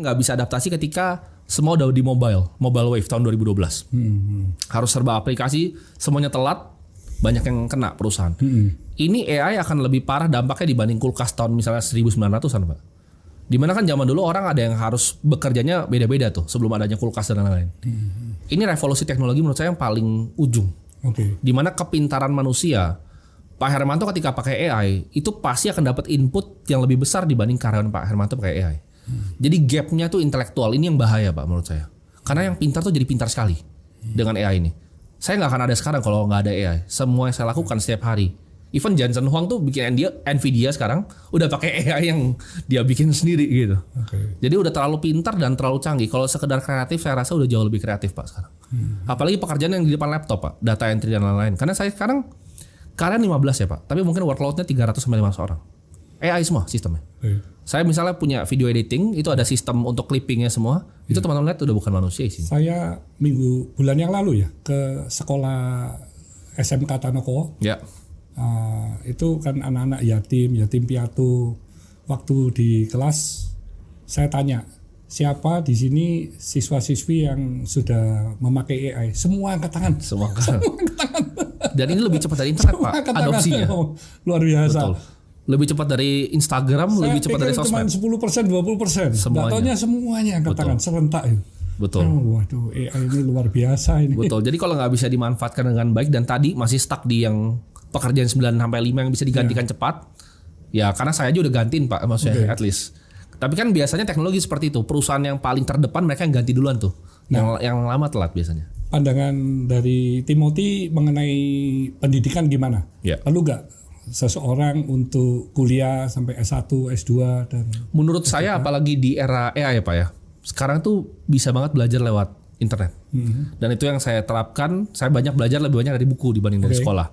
nggak bisa adaptasi ketika semua udah di mobile wave tahun 2012. Harus serba aplikasi, semuanya telat, banyak yang kena perusahaan. Ini AI akan lebih parah dampaknya dibanding kulkas tahun misalnya 1900-an, Pak. Dimana kan zaman dulu orang ada yang harus bekerjanya beda-beda tuh sebelum adanya kulkas dan lain-lain. Ini revolusi teknologi menurut saya yang paling ujung. Dimana kepintaran manusia, Pak Hermanto ketika pakai AI itu pasti akan dapat input yang lebih besar dibanding karyawan Pak Hermanto pakai AI. Jadi gapnya tuh intelektual, ini yang bahaya Pak menurut saya. Karena yang pintar tuh jadi pintar sekali dengan AI ini. Saya nggak akan ada sekarang kalau nggak ada AI. Semua yang saya lakukan setiap hari. Even Jensen Huang tuh bikin Nvidia sekarang udah pakai AI yang dia bikin sendiri gitu. Jadi udah terlalu pintar dan terlalu canggih. Kalau sekedar kreatif saya rasa udah jauh lebih kreatif Pak sekarang. Apalagi pekerjaan yang di depan laptop Pak, data entry dan lain-lain. Karena saya sekarang kalian 15 ya Pak, tapi mungkin workloadnya 300 sampai 500 orang. AI semua sistemnya. Saya misalnya punya video editing, itu ada sistem untuk clippingnya semua. Itu teman-teman lihat udah bukan manusia sih. Saya bulan yang lalu ya ke sekolah SMK Tanoko. Ya. Itu kan anak-anak yatim piatu. Waktu di kelas saya tanya, siapa di sini siswa-siswi yang sudah memakai AI? Semua angkat tangan. Semua angkat tangan. Dan ini lebih cepat dari internet Pak, adopsinya. Luar biasa. Betul. Lebih cepat dari Instagram, lebih cepat dari sosmed. Saya pikir cuma 10%, 20%. Semuanya. Semuanya angkat tangan serentak itu. Betul. Waduh, AI ini luar biasa ini. Betul. Jadi kalau nggak bisa dimanfaatkan dengan baik dan tadi masih stuck di yang pekerjaan 9 sampai 5 yang bisa digantikan cepat. Ya karena saya aja udah gantiin Pak, maksudnya at least. Tapi kan biasanya teknologi seperti itu. Perusahaan yang paling terdepan mereka yang ganti duluan tuh. Yang lama telat biasanya. Pandangan dari Timothy mengenai pendidikan gimana? Perlu nggak seseorang untuk kuliah sampai S1, S2 dan menurut saya apalagi di era AI ya Pak ya. Sekarang tuh bisa banget belajar lewat internet. Dan itu yang saya terapkan, saya lebih banyak dari buku dibanding dari sekolah.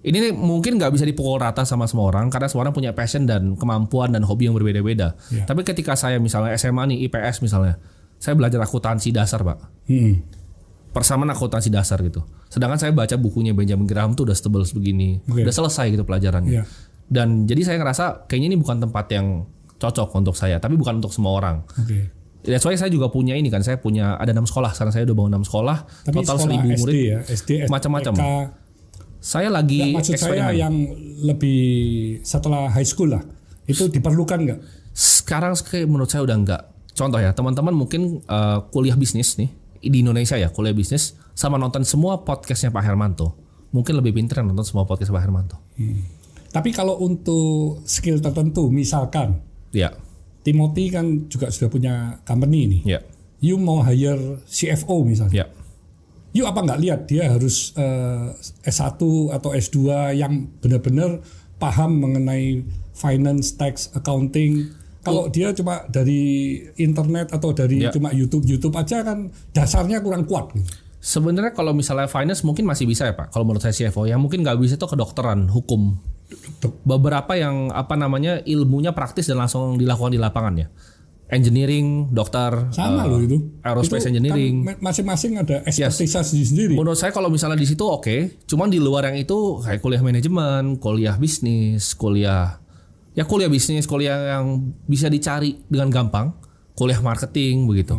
Ini mungkin nggak bisa dipukul rata sama semua orang karena semua orang punya passion dan kemampuan dan hobi yang berbeda-beda. Tapi ketika saya misalnya SMA nih IPS misalnya, saya belajar akuntansi dasar Pak. Persamaan akuntansi dasar gitu. Sedangkan saya baca bukunya Benjamin Graham tuh udah setebal sebegini, udah selesai gitu pelajarannya. Dan jadi saya ngerasa kayaknya ini bukan tempat yang cocok untuk saya, tapi bukan untuk semua orang. That's why saya juga punya ini kan, saya punya ada 6 sekolah. Sekarang saya udah bangun 6 sekolah, tapi total sekolah 1000 murid, SD, macam-macam. Saya lagi maksud saya yang lebih setelah high school lah, itu diperlukan nggak? Sekarang menurut saya udah nggak. Contoh ya, teman-teman mungkin kuliah bisnis nih di Indonesia ya, kuliah bisnis sama nonton semua podcastnya Pak Hermanto, mungkin lebih pintar nonton semua podcast Pak Hermanto. Tapi kalau untuk skill tertentu, misalkan, Timothy kan juga sudah punya company nih. You mau hire CFO misalnya. You apa nggak lihat dia harus S1 atau S2 yang benar-benar paham mengenai finance, tax, accounting. Kalau dia cuma dari internet atau dari cuma YouTube aja kan dasarnya kurang kuat. Sebenarnya kalau misalnya finance mungkin masih bisa ya Pak. Kalau menurut saya CFO yang mungkin nggak bisa itu kedokteran, hukum. Beberapa yang ilmunya praktis dan langsung dilakukan di lapangan ya. Engineering, dokter, sama loh itu. Aerospace engineering. Kan masing-masing ada ekspertise sendiri. Menurut saya kalau misalnya di situ oke. Cuman di luar yang itu kayak kuliah manajemen, kuliah bisnis, kuliah bisnis, kuliah yang bisa dicari dengan gampang, kuliah marketing begitu.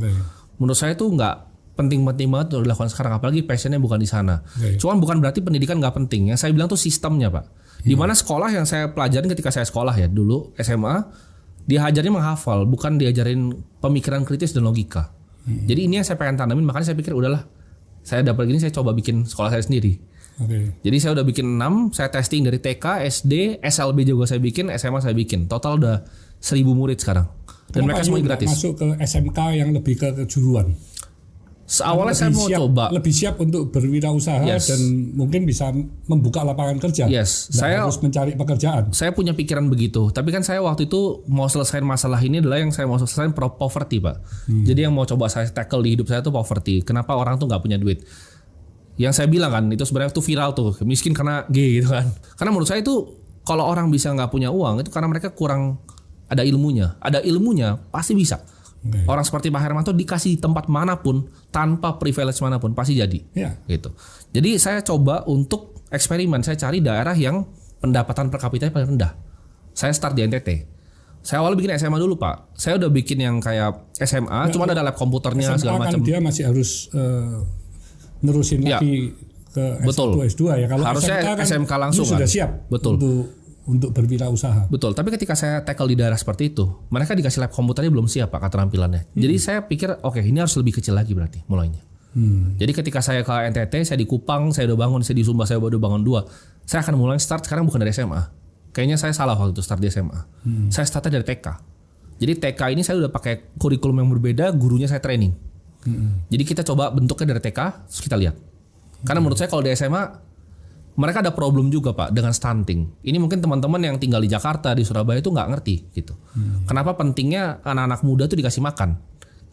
Menurut saya itu nggak penting-penting banget untuk dilakukan sekarang, apalagi passionnya bukan di sana. Cuman bukan berarti pendidikan nggak penting. Yang saya bilang tuh sistemnya Pak. Di mana sekolah yang saya pelajarin ketika saya sekolah ya dulu SMA, diajarin menghafal, bukan diajarin pemikiran kritis dan logika. Jadi ini yang saya pengen tanamin, makanya saya pikir udahlah, saya dapat gini, saya coba bikin sekolah saya sendiri. Jadi saya udah bikin 6, saya testing dari TK, SD, SLB juga saya bikin, SMA saya bikin. Total udah 1000 murid sekarang. Dan mereka semuanya gratis. Masuk ke SMK yang lebih ke kejuruan. Awalnya saya mau coba lebih siap untuk berwirausaha dan mungkin bisa membuka lapangan kerja. Saya harus mencari pekerjaan. Saya punya pikiran begitu, tapi kan saya waktu itu mau selesaiin masalah ini adalah yang saya mau selesaiin poverty Pak. Jadi yang mau coba saya tackle di hidup saya tuh poverty. Kenapa orang tuh nggak punya duit? Yang saya bilang kan itu sebenarnya tuh viral tuh, miskin karena G gitu kan. Karena menurut saya itu kalau orang bisa nggak punya uang itu karena mereka kurang ada ilmunya. Ada ilmunya pasti bisa. Orang seperti Pak Hermanto dikasih tempat manapun tanpa privilege manapun pasti jadi. Gitu. Jadi saya coba untuk eksperimen, saya cari daerah yang pendapatan per kapitanya paling rendah. Saya start di NTT. Saya awalnya bikin SMA dulu Pak. Saya udah bikin yang kayak SMA, cuma ada lab komputernya SMA segala macam. Kan dia masih harus nerusin lagi ke S1, S2 ya. Kalau harusnya SMK langsung sudah siap. Betul. Untuk berwirausaha. Betul, tapi ketika saya tackle di daerah seperti itu, mereka dikasih lab komputernya belum siap Pak keterampilannya. Jadi saya pikir oke, ini harus lebih kecil lagi berarti mulainya. Jadi ketika saya ke NTT, saya di Kupang, saya udah bangun, saya di Sumba, saya udah bangun 2. Saya akan mulai start sekarang bukan dari SMA. Kayaknya saya salah waktu itu start di SMA. Saya startnya dari TK. Jadi TK ini saya udah pakai kurikulum yang berbeda, gurunya saya training. Jadi kita coba bentuknya dari TK, terus kita lihat. Karena menurut saya kalau di SMA mereka ada problem juga Pak dengan stunting. Ini mungkin teman-teman yang tinggal di Jakarta, di Surabaya itu nggak ngerti gitu. Kenapa pentingnya anak-anak muda itu dikasih makan?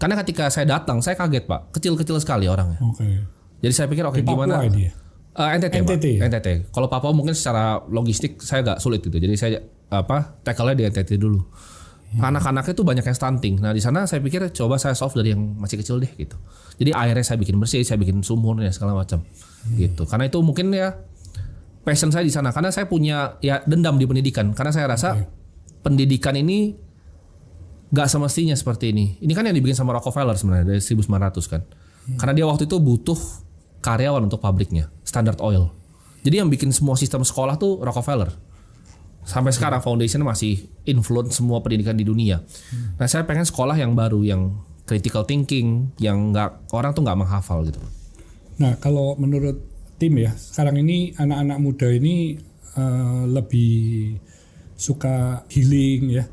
Karena ketika saya datang, saya kaget Pak, kecil-kecil sekali orangnya. Jadi saya pikir oke, gimana? NTT. Pak. NTT. Kalau Papua mungkin secara logistik saya agak sulit gitu. Jadi saya tackle-nya di NTT dulu. Anak-anaknya itu banyak yang stunting. Nah di sana saya pikir coba saya solve dari yang masih kecil deh gitu. Jadi akhirnya saya bikin bersih, saya bikin sumur ya segala macam gitu. Karena itu mungkin ya passion saya di sana, karena saya punya ya dendam di pendidikan, karena saya rasa pendidikan ini gak semestinya seperti ini. Ini kan yang dibikin sama Rockefeller sebenarnya dari 1900 kan. Karena dia waktu itu butuh karyawan untuk pabriknya, Standard Oil. Jadi yang bikin semua sistem sekolah tuh Rockefeller. Sampai sekarang foundation masih influence semua pendidikan di dunia. Nah saya pengen sekolah yang baru, yang critical thinking, yang orang tuh gak menghafal gitu. Nah kalau menurut tim ya, sekarang ini anak-anak muda ini lebih suka healing ya,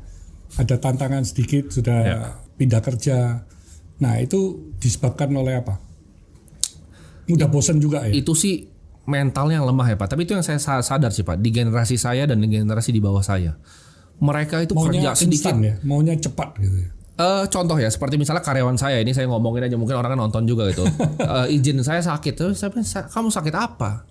ada tantangan sedikit sudah pindah kerja. Nah itu disebabkan oleh apa? Mudah bosan juga ya? Itu sih mentalnya yang lemah ya Pak, tapi itu yang saya sadar sih Pak, di generasi saya dan di generasi di bawah saya. Mereka itu maunya kerja sedikit ya, maunya cepat gitu ya. Contoh ya, seperti misalnya karyawan saya ini, saya ngomongin aja, mungkin orang kan nonton juga gitu. Izin saya sakit, terus saya bilang, kamu sakit apa?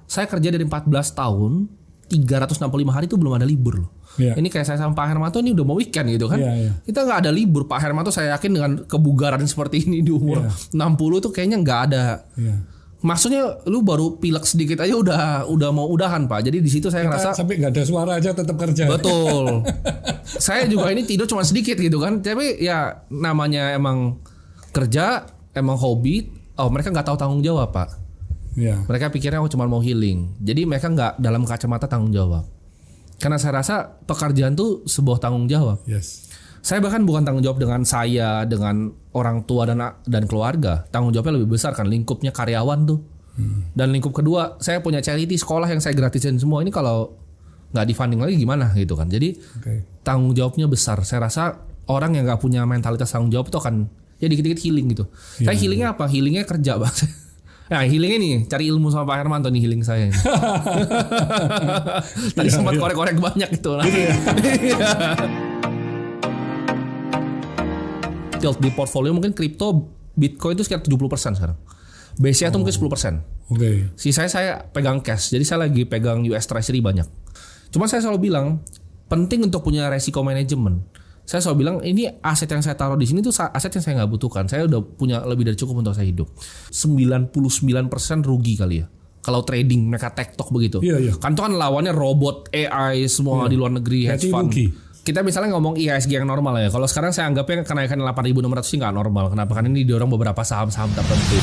Saya kerja dari 14 tahun, 365 hari itu belum ada libur loh. Ini kayak saya sama Pak Hermanto ini udah mau weekend gitu kan. Kita nggak ada libur. Pak Hermanto saya yakin dengan kebugaran seperti ini di umur 60 tuh kayaknya nggak ada. Maksudnya lu baru pilek sedikit aja udah mau udahan Pak. Jadi di situ saya ngerasa sampai nggak ada suara aja tetap kerja. Betul. Saya juga ini tidur cuma sedikit gitu kan. Tapi ya namanya emang kerja, emang hobi. Oh mereka nggak tahu tanggung jawab Pak. Mereka pikirnya cuma mau healing. Jadi mereka nggak dalam kacamata tanggung jawab. Karena saya rasa pekerjaan tuh sebuah tanggung jawab. Saya bahkan bukan tanggung jawab dengan saya, dengan orang tua dan keluarga. Tanggung jawabnya lebih besar kan, lingkupnya karyawan tuh. Dan lingkup kedua, saya punya charity sekolah yang saya gratisin semua. Ini kalau nggak di-funding lagi gimana gitu kan. Jadi tanggung jawabnya besar. Saya rasa orang yang nggak punya mentalitas tanggung jawab itu akan ya dikit-dikit healing gitu. Saya healingnya apa? Healingnya kerja Bang. Nah healingnya nih, cari ilmu sama Pak Hermanto nih healing saya. Tadi sempat korek-korek banyak gitu. Di portfolio mungkin kripto, Bitcoin itu sekitar 70% sekarang. BCA itu mungkin 10%. Sisanya saya pegang cash. Jadi saya lagi pegang US Treasury banyak. Cuma saya selalu bilang penting untuk punya resiko manajemen. Saya selalu bilang ini aset yang saya taruh di sini tuh aset yang saya nggak butuhkan. Saya udah punya lebih dari cukup untuk saya hidup. 99% rugi kali ya. Kalau trading mereka TikTok begitu. Kan itu kan lawannya robot, AI semua di luar negeri, hedge fund. Kita misalnya ngomong IHSG yang normal ya. Kalau sekarang saya anggapnya kenaikan 8.600 sih nggak normal. Kenapa? Karena ini didorong beberapa saham-saham tertentu.